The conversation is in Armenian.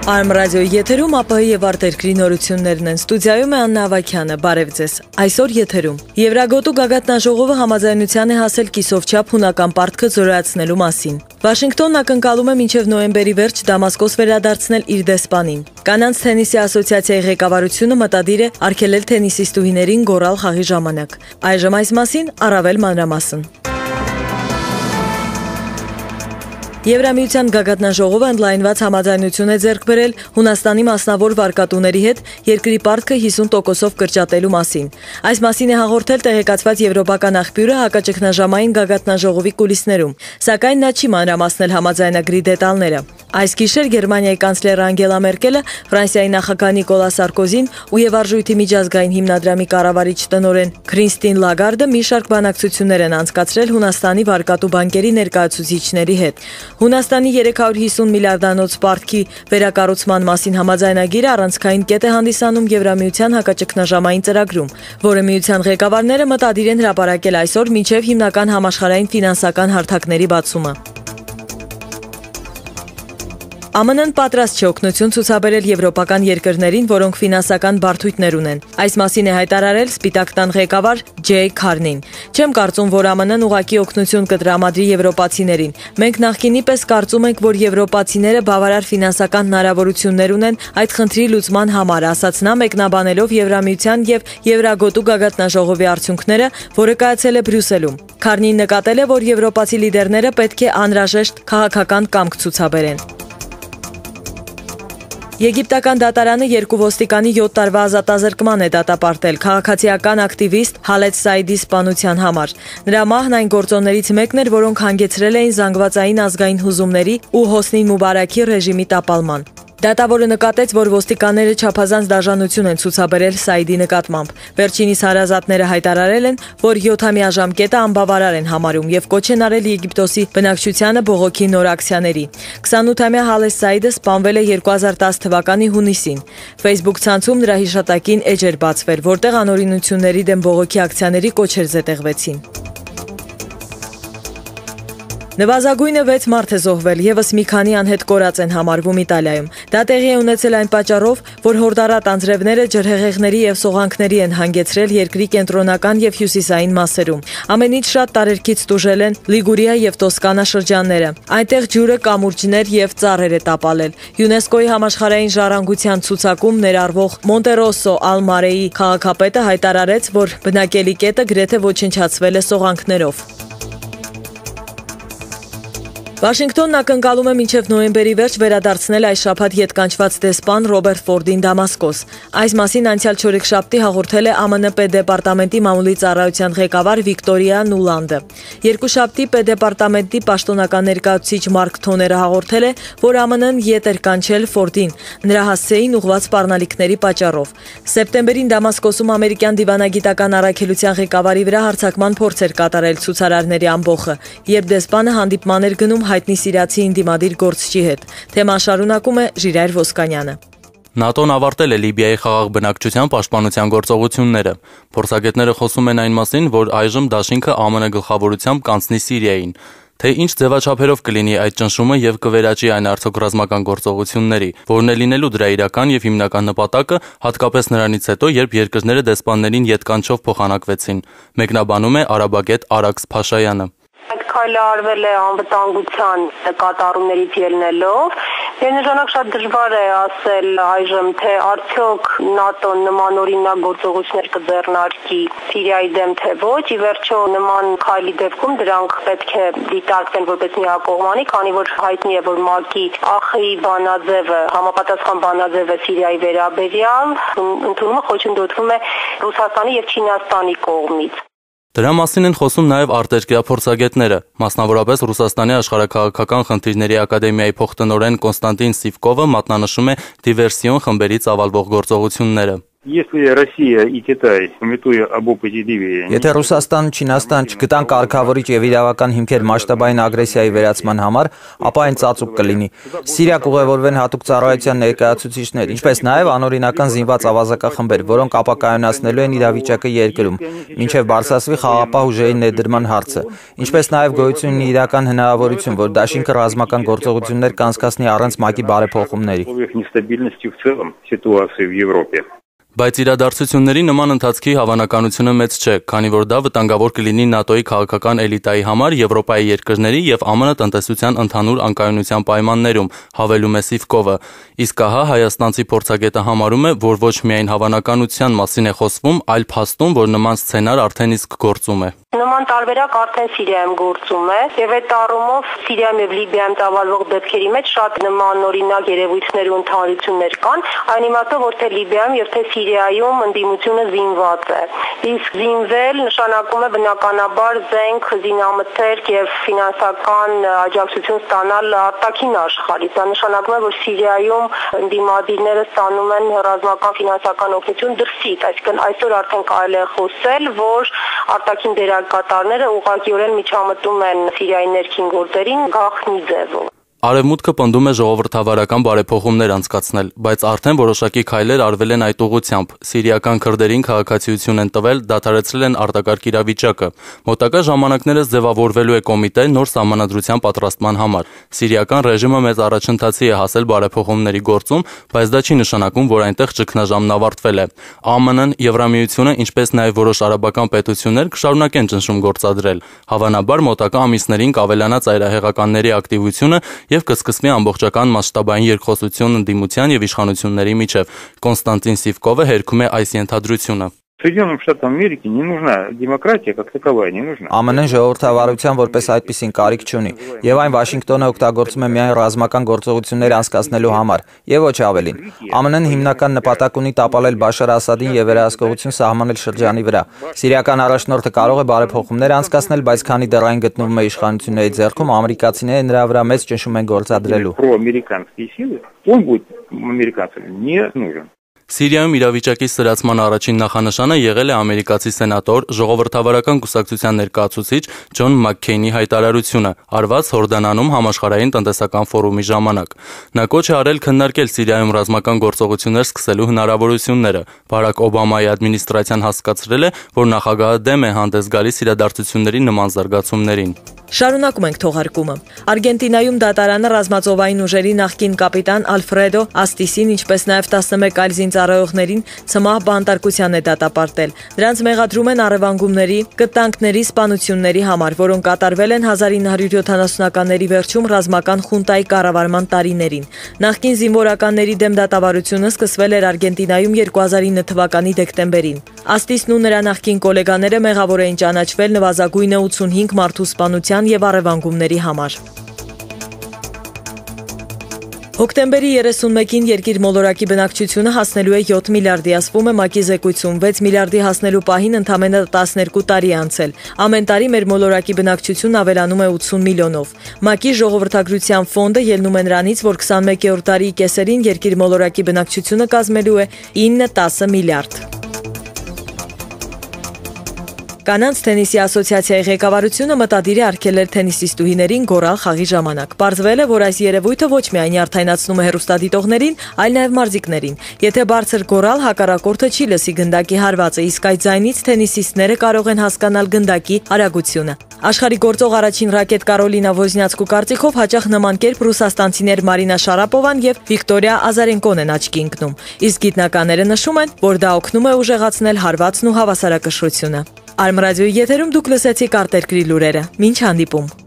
Արմ ռադիոյի եթերում ԱՊՀ եւ արտերկրի նորություններն են։ Ստուդիայում է Աննա Ավագյանը, բարև ձեզ։ Այսօր եթերում Եվրագոտու գագաթնաժողովը համաձայնության է հասել կիսով չափ հունական պարտքը զորացնելու մասին։ Վաշինգտոնն ակնկալում է մինչև նոյեմբերի վերջ Դամասկոս վերադարձնել իր դեսպանին։ Կանանց թենիսի ասոցիացիայի ղեկավարությունը մտադիր է արգելել թենիսիստուհիներին գոռալ խաղի ժամանակ։ Այժմ այս մասին առավել մանրամասն։ Եվրամիության գագաթնաժողովը ընդլայնված համաձայնություն է ձեռք բերել Հունաստանի մասնավոր վարկատուների հետ երկրի պարտքը 50%-ով կրճատելու մասին։ Այս մասին է հաղորդել տեղեկացված եվրոպական աղբյուրը հակաճգնաժամային գագաթնաժողովի կուլիսներում, սակայն նա չի մանրամասնել համաձայնագրի դետալները։ Այս գիշեր Գերմանիայի կանցլեր Անգելա Մերկելը, Ֆրանսիայի նախագահ Նիկոլա Սարկոզին ու Արժույթի միջազգային հիմնադրամի կառավարիչ տնօրեն Քրիստին Լագարդը մի շարք բանակցություններ են անցկացրել Հունաստանի վարկատու բանկերի ներկայացուցիչների հետ։ Հունաստանի 350 միլիարդանոց պարտքի վերակառուցման մասին համաձայնագիրը առանցքային կետ է հանդիսանում Եվրամիության հակաճգնաժամային ծրագրում, որը միության ղեկավարները մտադիր են հրապարակել այսօր մինչև հիմնական համաշխարհային ֆինանսական հարթակների բացումը։ ԱՄՆ-ն պատրաստ չէ օգնություն ցուցաբերել եվրոպական երկրներին, որոնք ֆինանսական բարդույթներ ունեն։ Այս մասին է հայտարարել Սպիտակ տան ղեկավար Ջեյ Քարնին։ Չեմ կարծում, որ ԱՄՆ-ն ուղղակի օգնություն կտրամադրի եվրոպացիներին։ Մենք նախկինի պես կարծում ենք, որ եվրոպացիները բավարար ֆինանսական հնարավորություններ ունեն այդ խնդրի լուծման համար, ասաց նա մեկնաբանելով Եվրամիության եւ Եվրագոտու գագաթնաժողովի արդյունքները, որը կայացել է Բրյուսելում։ Քարնին նկատել է, որ եվրոպացի լիդերները պետք է անհրաժեշտ քաղաքական կամք ցուցաբերեն։ Եգիպտական դատարանը երկու ոստիկանի 7 տարվա ազատազրկման է դատապարտել քաղաքացիական ակտիվիստ Հալեդ Սայդի սպանության համար։ Նրա մահն այն գործոններից մեկն էր, որոնք հանգեցրել էին զանգվածային ազգային հուզումների ու Հոսնի Մուբարաքի ռեժիմի տապալման։ Դատավորը նկատեց, որ ոստիկանները չափազանց դաժանություն են ցուցաբերել Սայդի նկատմամբ։ Վերջինիս հարազատները հայտարարել են, որ 7-ամյա ժամկետը անբավարար են համարում եւ կոչ են արել Եգիպտոսի բնակչությանը բողոքի նոր ակցիաների։ 28-ամյա Հալես Սայդը սպանվել է 2010 թվականի հունիսին։ Facebook ցանցում նրա հիշատակին էջ էր բացվել, որտեղ անօրինությունների դեմ բողոքի ակցիաների կոչեր զետեղվեցին։ Նվազագույնը 6 մարդ է զոհվել, եւս մի քանի անհետ կորած են համարվում Իտալիայում։ Դա տեղի է ունեցել այն պատճառով, որ հորդառատ անձրևները ջրհեղեղների եւ սողանքների են հանգեցրել երկրի կենտրոնական եւ հյուսիսային մասերում։ Ամենից շատ տարերքից տուժել են Լիգուրիա եւ Տոսկանա շրջանները։ Այնտեղ ջուրը կամուրջներ եւ ծառեր է տապալել։ ՅՈՒՆԵՍԿՕ-ի համաշխարհային ժառանգության ցուցակում ներառվող Մոնտերոսո Ալ-Մարեի քաղաքապետը հայտարարեց, որ բնակելի կետը գրեթե ոչնչացվել է սողանքներով։ Վաշինգտոնն ակնկալում է մինչև նոյեմբերի վերջ վերադարձնել այս շաբաթ ետկանչված դեսպան Ռոբերտ Ֆորդին Դամասկոս։ Այս մասին անցյալ չորեքշաբթի հաղորդել է ԱՄՆ Պետդեպարտամենտի մամուլի ծառայության ղեկավար Վիկտորիա Նուլանդը։ Երկուշաբթի Պետդեպարտամենտի պաշտոնական ներկայացուցիչ Մարկ Թոները հաղորդել է, որ ԱՄՆ-ն ետ էր կանչել Ֆորդին նրա հասցեին ուղղված սպառնալիքների պատճառով։ Սեպտեմբերին Դամասկոսում ամերիկյան դիվանագիտական առաքելության ղեկավարի վրա հարձակման փորձ էր կատարել ցուցարարների ամբոխը, երբ դեսպանը հանդիպման էր գնում հայտնի սիրիացի ինդիմադիր գործչի հետ։ Թեման շարունակում է Ժիրայր Ոսկանյանը։ ՆԱՏՕ-ն ավարտել է Լիբիայի խաղաղ բնակչության պաշտպանության գործողությունները։ Փորձագետները խոսում են այն մասին, որ այժմ դաշինքը ԱՄՆ գլխավորությամբ կանցնի Սիրիային։ Թե ինչ ձևաչափերով կլինի այդ ճնշումը եւ կվերաճի այն արդյոք ռազմական գործողությունների, որն է լինելու դրա իրական եւ հիմնական նպատակը, հատկապես նրանից հետո, երբ երկրները դեսպաններին ետկանչով փոխանակվեցին։ Մեկնաբանում է արաբագետ Արաքս Փաշայանը։ Այդ քայլը արվել է անվտանգության նկատառումներից ելնելով։ Ներնժանակ շատ դժվար է ասել այժմ, թե արդյոք ՆԱՏՕ-ն նման օրինակ գործողություններ կձեռնարկի Սիրիայի դեմ, թե ոչ։ Ի վերջո նման քայլի դեպքում դրանք պետք է դիտարկվեն որպես միակողմանի, քանի որ հայտնի է, որ ՄԱԿ-ի ԱԽ-ի բանաձևը, համապատասխան բանաձևը Սիրիայի վերաբերյալ ընդունումը խոչընդոտվում է Ռուսաստանի եւ Չինաստանի կողմից։ Դրա մասին են խոսում նաև արտերկրյա փորձագետները, մասնավորապես Ռուսաստանի աշխարհաքաղաքական խնդիրների ակադեմիայի փոխտնօրեն Կոնստանտին Սիվկովը մատնանշում է դիվերսիոն խմբերից ավալվող գործողությունները։ Если Россия и Китай, памятуя об опыте Ливии, Եթե Ռուսաստանն, Չինաստան չգտան կարգավորիչ եւ իրավական հիմքեր մասշտաբային ագրեսիայի վերացման համար, ապա այն ծածուկ կլինի։ Սիրիա կուղևորվեն հատուկ ծառայության ներկայացուցիչներ, ինչպես նաեւ անօրինական զինված ավազակախմբեր, որոնք ապակայունացնելու են իրավիճակը երկրում, մինչեւ բարձրացվի խաղաղապահ ուժերի ներդրման հարցը, ինչպես նաեւ գոյություն ունի իրական հնարավորություն, որ դաշինքը ռազմական գործողություններ կանցկացնի առանց ՄԱԿ-ի բարեփոխումների։ нестабильности в целом ситуации в Европе. Բայց իրադարձությունների նման ընթացքի հավանականությունը մեծ չէ, քանի որ դա վտանգավոր կլինի ՆԱՏՕ-ի քաղաքական էլիտայի համար Եվրոպայի երկրների եւ ԱՄՆ տնտեսության ընդհանուր անկայունության պայմաններում, հավելում է Սիվկովը։ Իսկ ահա հայաստանցի փորձագետը համարում է, որ ոչ միայն հավանականության մասին է խոսվում, այլ փաստում, որ նման սցենար արդեն իսկ գործում է։ Նման տարբերակ արդեն Սիրիայում գործում է եւ այդ առումով Սիրիայում եւ Լիբիայում ծավալվող դեպքերի մեջ շատ նման օրինակ երևույթներ ու ընդհանրություններ կան, այն իմաստով որ թե Լիբիայում եւ թե Սիրիայում ընդդիմությունը զինված է։ Իսկ զինվել նշանակում է բնականաբար զենք, զինամթերք եւ ֆինանսական աջակցություն ստանալ արտաքին աշխարհից։ Դա նշանակում է որ Սիրիայում ընդդիմադիրները ստանում են ռազմական ֆինանսական օգնություն դրսից, այսինքն այսօր արդեն կարելի է խոսել, որ արտաքին կատարները ուղղակիորեն միջամտում են Սիրիայի ներքին գործերին գաղտնի ձևով։ Արևմուտքը պնդում է ժողովրդավարական բարեփոխումներ անցկացնել, բայց արդեն որոշակի քայլեր արվել են այդ ուղղությամբ։ Սիրիական քրդերին քաղաքացիություն են տվել, դադարեցրել են արտակարգ իրավիճակը։ Մոտակա ժամանակներս ձևավորվելու է կոմիտե նոր սահմանադրության պատրաստման համար։ Սիրիական ռեժիմը մեծ առաջընթացի է հասել բարեփոխումների գործում, բայց դա չի նշանակում, որ այնտեղ ճգնաժամն ավարտվել է։ ԱՄՆ-ն, Եվրամիությունը, ինչպես նաև որոշ արաբական պետություններ կշարունակեն ճնշում գործադրել։ Հավանաբար մոտակա ամիսներին կավելանա ծայրահեղականների ակտիվությունը եւ կսկսվի ամբողջական մասշտաբային երկխոսություն ընդդիմության եւ իշխանությունների միջև։ Կոնստանտին Սիվկովը հերքում է այս ենթադրությունը։ Соединенным Штатам Америки не нужна демократия как таковая, не нужна. ԱՄՆ-ն ժողովրդավարության որպես այդպիսին կարիք չունի, եւ այն Վաշինգտոնը օգտագործում է միայն ռազմական գործողություններ անցկացնելու համար, եւ ոչ ավելին։ ԱՄՆ-ն հիմնական նպատակ ունի տապալել Բաշար Ասադին եւ վերահսկողություն սահմանել շրջանի վրա։ Սիրիական առաջնորդը կարող է բարեփոխումներ անցկացնել, բայց քանի դեռ այն գտնվում է իշխանությունների ձեռքում, ամերիկացիները նրա վրա մեծ ճնշում են գործադրելու։ Проамериканские силы, он будет американцам не нужен. Սիրիայում իրավիճակի սրացման առաջին նախանշանը եղել է ամերիկացի սենատոր, ժողովրդավարական կուսակցության ներկայացուցիչ Ջոն Մաքքեյնի հայտարարությունը, արված Հորդանանում համաշխարհային տնտեսական ֆորումի ժամանակ։ Նա կոչ է արել քննարկել Սիրիայում ռազմական գործողություններ սկսելու հնարավորությունները։ Բարակ Օբամայի ադմինիստրացիան հասկացրել է, որ նախագահը դեմ է հանդես գալիս իրադարձությունների նման զարգացումներին։ Շարունակում ենք թողարկումը։ Արգենտինայում դատարանը ռազմածովային ուժերի նախկին կապիտան Ալֆրեդո Աստիսին, ինչպես նաև 11 այլ զինծառայողներին ցմահ բանտարկության է դատապարտել։ Դրանց մեղադրում են առևանգումների, կտանքների, սպանությունների համար, որոնք կատարվել են 1970-ականների վերջում ռազմական խունտայի կառավարման տարիներին։ Նախկին զինվորականների դեմ դատավարությունը սկսվել էր Արգենտինայում 2009 թվականի դեկտեմբերին։ Աստիսն ու նրա նախկին գոլեգաները մեղավոր էին ճանաչվել նվազագույնը 85 մարդու սպանության եւ առևանգումների համար։ Հոկտեմբերի 31-ին երկիր մոլորակի բնակչությունը հասնելու է 7 միլիարդի, ասվում է ՄԱԿ-ի զեկույցում, 6 միլիարդի հասնելու պահին ընդամենը 12 տարի է անցել։ Ամեն տարի մեր մոլորակի բնակչությունն ավելանում է 80 միլիոնով։ ՄԱԿ-ի ժողովրդագրության ֆոնդը ելնում է նրանից, որ 21-րդ տարի կեսերին երկիր մոլորակի բնակչությունը կազմելու է 9-10 միլիարդ։ Կանանց թենիսի ասոցիացիայի ղեկավարությունը մտադիր է արգելել թենիսիստուհիներին գորալ խաղի ժամանակ։ Պարզվել է, որ այս երևույթը ոչ միայն նյարդայնացնում է հեռուստադիտողներին, այլ նաև մարզիկներին։ Եթե բարձր գորալ հակառակորդը չի լսի գնդակի հարվածը, իսկ այդ ձայնից թենիսիստները կարող են հասկանալ գնդակի արագությունը։ Աշխարհի գործող առաջին ռակետ Կարոլինա Ոզնյացկու կարծիքով հաճախ նման կերպ ռուսաստանցիներ Մարինա Շարապովան եւ Վիկտորիա Ազարենկոն են աչքի ընկնում։ Իսկ գիտնականները նշում են, որ դա օգնում է ուժեղացնել հարվածն ու հավասարակշռությունը։ Արմրադիոյի եթերում դուք լսեցիք արտերկրի լուրերը։ Մինչ հանդիպում։